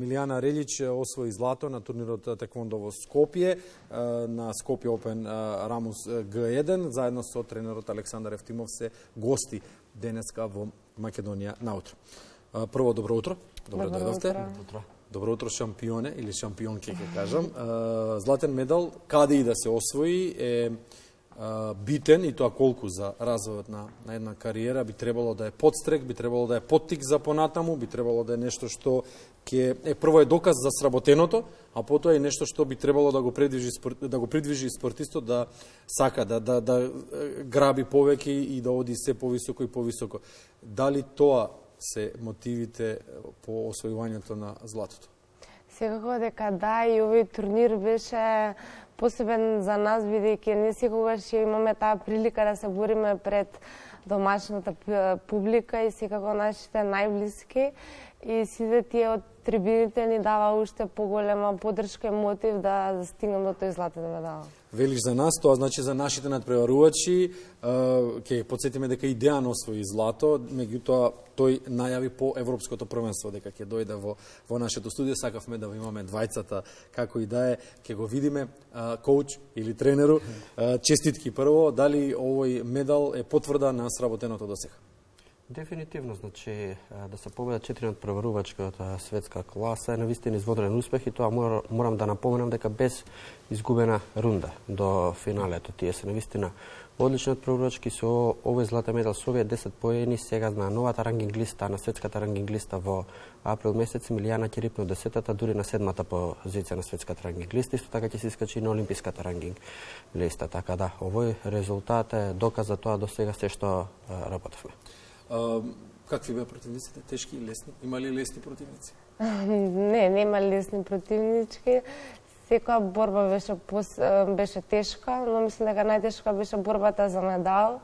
Милијана Релич освои злато на турнирот Теквондо во Скопје, на Скопје Опен Рамус Г1, заедно со тренерот Александар Евтимов се гости денеска во Македонија наутро. Прво, добро утро. Добро дојдовте. Добро утро, шампионе или шампионки, ќе кажам. Златен медал, каде и да се освои, е битен, и тоа колку за развојот на една кариера, би требало да е подстрек, би требало да е поттик за понатаму, би требало да е нешто што прво е доказ за сработеното, а потоа е нешто што би требало да го придвижи спортистот да сака да граби повеќе и да оди се повисоко и повисоко. Дали тоа се мотивите по освојувањето на златото? Секако дека да, и овој турнир беше посебен за нас, бидејќи не секогаш ќе имаме таа прилика да се бориме пред домашната публика и секако нашите најблиски, и сите тие од трибините ни дава уште поголема поддршка и мотив да стигнем до тој златен медал. Велиш за нас, тоа значи за нашите надпреварувачи, ќе подсетиме дека и Дејан освои злато, меѓутоа тој најави по европското првенство дека ќе дојде во нашето студио. Сакавме да имаме двајцата, како и да е, ќе го видиме, коуч или тренеру. Честитки прво, дали овој медал е потврда на сработеното досега? Дефинитивно, значи, да се победат 4 надпреварувачки од светска класа е навистина изводрен успех, и тоа морам да напоменам дека без изгубена рунда до финалето. Тие се навистина одлични надпреварувачки. Со овој златен медал, со овие 10 поени, сега на новата рангинг листа, на светската рангинг листа во април месец, Милијана ќе рипне од 10-та, дури на 7-та позиција на светската рангинг листа. Исто така ќе се искачи на олимписката рангинг листа. Така да, овој резултат е доказ за тоа до сега се што работевме. Какви беа противниците? Тешки и лесни? Има ли лесни противници? Не, нема лесни противнички. Секоја борба беше тешка, но мислам дека најтешка беше борбата за медал.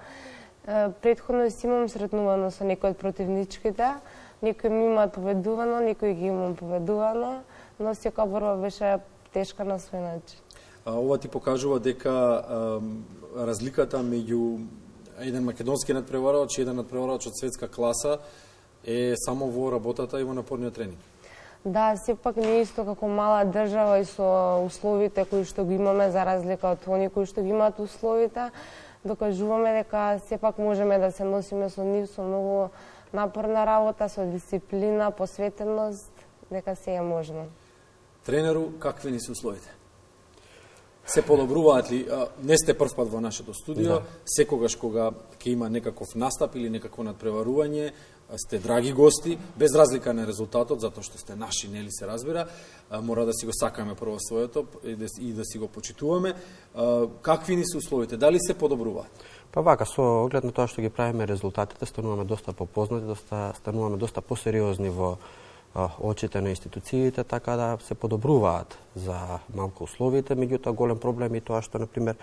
Претходно си имам сретнувано со некои од противничките. Некои ми имаат победувано, некои ги имам победувано, но секоја борба беше тешка на свој начин. Ова ти покажува дека разликата меѓу еден македонски надпреварач и еден надпреварач од светска класа е само во работата и во напорниот тренинг. Да, сепак не исто како мала држава и со условите кои што ги имаме, за разлика од они кои што ги имаат условите, докажуваме дека сепак можеме да се носиме со нив со многу напорна работа, со дисциплина, посветеност, дека се е можно. Тренеру, какви ни се условите? Се подобруваат ли? Не сте прв пат во нашето студио, да. Секогаш кога ќе има некаков настап или некакво надпреварување, сте драги гости, без разлика на резултатот, затоа што сте наши, нели се разбира, мора да си го сакаме прво своето и да си го почитуваме. Какви ни се условите? Дали се подобруваат? Па вака, со оглед на тоа што ги правиме резултатите, стануваме доста попознати, стануваме доста посериозни во очите на институциите, така да се подобруваат за малку условите. Меѓутоа, голем проблем е тоа што, например,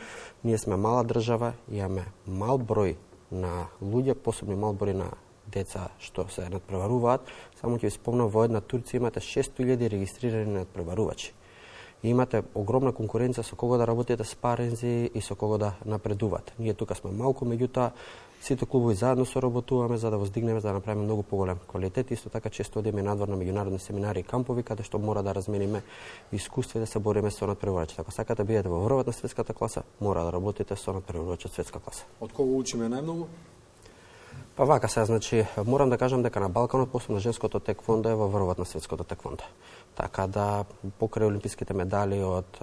ние сме мала држава, имаме мал број на луѓе, посебно мал број на деца што се надпреваруваат. Само ќе ви спомнам, во една Турција имате 600.000 регистрирани надпреварувачи. И имате огромна конкуренција со кого да работите спаринзи и со кого да напредувате. Ние тука сме малку, меѓутоа сите клубови заедно соработуваме за да воздигнеме, за да направиме многу поголем квалитет. Исто така често одиме надвор на меѓународни семинари и кампови, каде што мора да размениме искуство и да се бориме со надпреварувачи. Ако сакате да бидете во врвот на светската класа, мора да работите со надпреварувачи од светска класа. Од кого учиме најмногу? Па вака се, значи, морам да кажам дека на Балканот, посебно женското теквондо е во врвот на светското теквондо. Така да, покрај олимписките медали од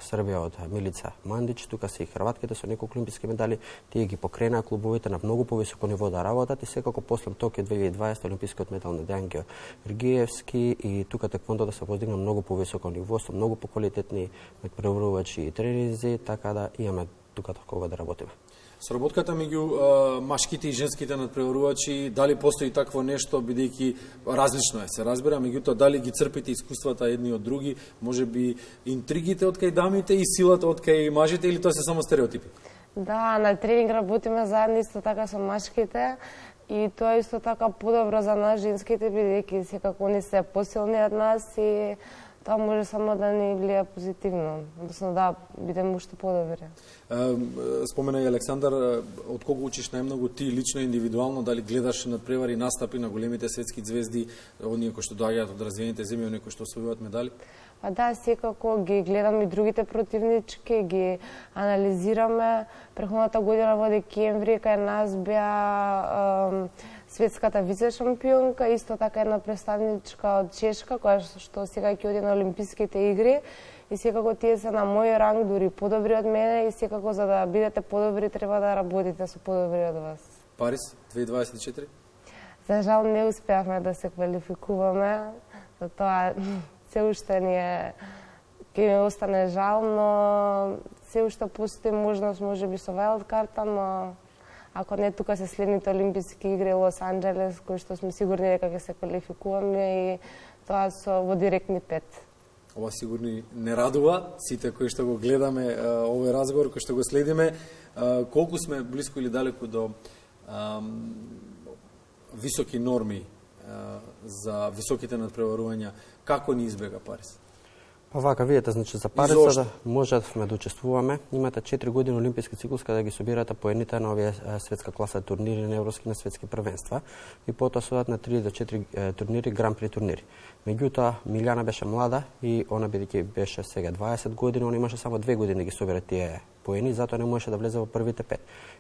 Србија, од Милица Мандич, тука се и хрватките со неколку олимписки медали, тие ги покренаа клубовите на многу повисоко ниво да работат, и секако после Токио 2020 олимпискиот медал на Дејан Георгиевски, и тука теквондо да се воздигна многу повисоко ниво, со многу поквалитетни надпреварувачи и тренерзи, така да имаме тука кога да работиме. Сработката меѓу машките и женските надпреварувачи, дали постои такво нешто, бидејќи различно е, се разбира, меѓутоа дали ги црпите искуствата едни од други, можеби интригите од кај дамите и силата од кај мажите, или тоа се само стереотипи? Да, на тренинг работиме заедно исто така со машките, и тоа исто така подобро за нас женските, бидејќи секако они се посилни од нас и тоа може само да ни влија позитивно, односно да бидеме уште подобри. Спомена и Александар, од кого учиш најмногу ти лично, индивидуално, дали гледаш надпревари настапи на големите светски звезди, оние кои што доаѓаат од развиените земји, оние кои што освојуваат медали? Па да, секако ги гледам и другите противнички, ги анализираме. Претходната година во декември кај нас беа светската вице-шампионка, исто така една представничка од Чешка, која што сега ќе оди на Олимписките игри. И секако тие се на мој ранг, дури подобри од мене, и секако за да бидете подобри треба да работите со подобри од вас. Париз 2024? За жал не успеавме да се квалификуваме, за тоа се уште ќе ми остане жал, но се уште постои можност, може би со wild карта, но ако не тука се следните Олимписки игри Лос Анџелес, кои што сме сигурни дека ќе се квалификуваме и тоа во директни 5. Ова сигурно не радува сите кои што го гледаме овој разговор, кои што го следиме. Колку сме близко или далеку до високи норми за високите надпреварувања, како ни избега Париз? Па вака, видите, значи за Париз да можевме да учествуваме. Имате 4 години олимписки циклус каде ги собирате поените на овие светска класа турнири на европски на светски првенства и потоа се одат на 3 до 4 турнири, гран при турнири. Меѓутоа, Милјана беше млада и она бидејќи беше сега 20 години, она имаше само 2 години да ги собира тие поени, затоа не можеше да влезе во првите 5.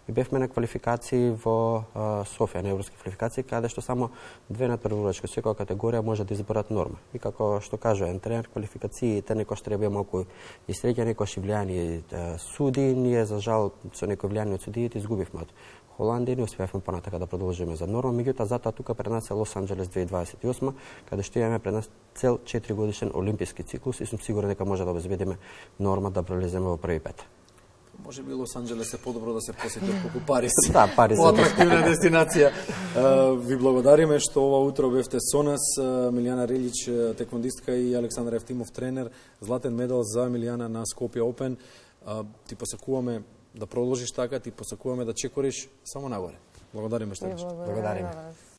И бевме на квалификации во Софија, на европски квалификации, каде што само 2 надпреварувачки во секоја категорија може да изборат норма. И како што кажува тренер, квалификациите некош треба малку и среќа, некош и влијани суди. Ние за жал со некој влијани од судиите изгубивме од Холандија, не успеавме понатака да продолжиме за норма, меѓутоа затоа тука пред нас е Лос Анџелес 2028, каде што имаме пред нас цел 4 годишен олимписки циклус и сум сигурен дека може да обезбедиме норма да пролеземе во први 5. Може би Лос Анџелес е подобро да се посети отколку Париз. Да, Париз е поатрактивна дестинација. Ви благодариме што ова утро бевте со нас. Милјана Релич, теквондистка, и Александар Евтимов, тренер. Златен медал за Милјана на Скопје Опен. Ти посакуваме да продолжиш така, ти посакуваме да чекориш само нагоре. Благодариме што Благодариме.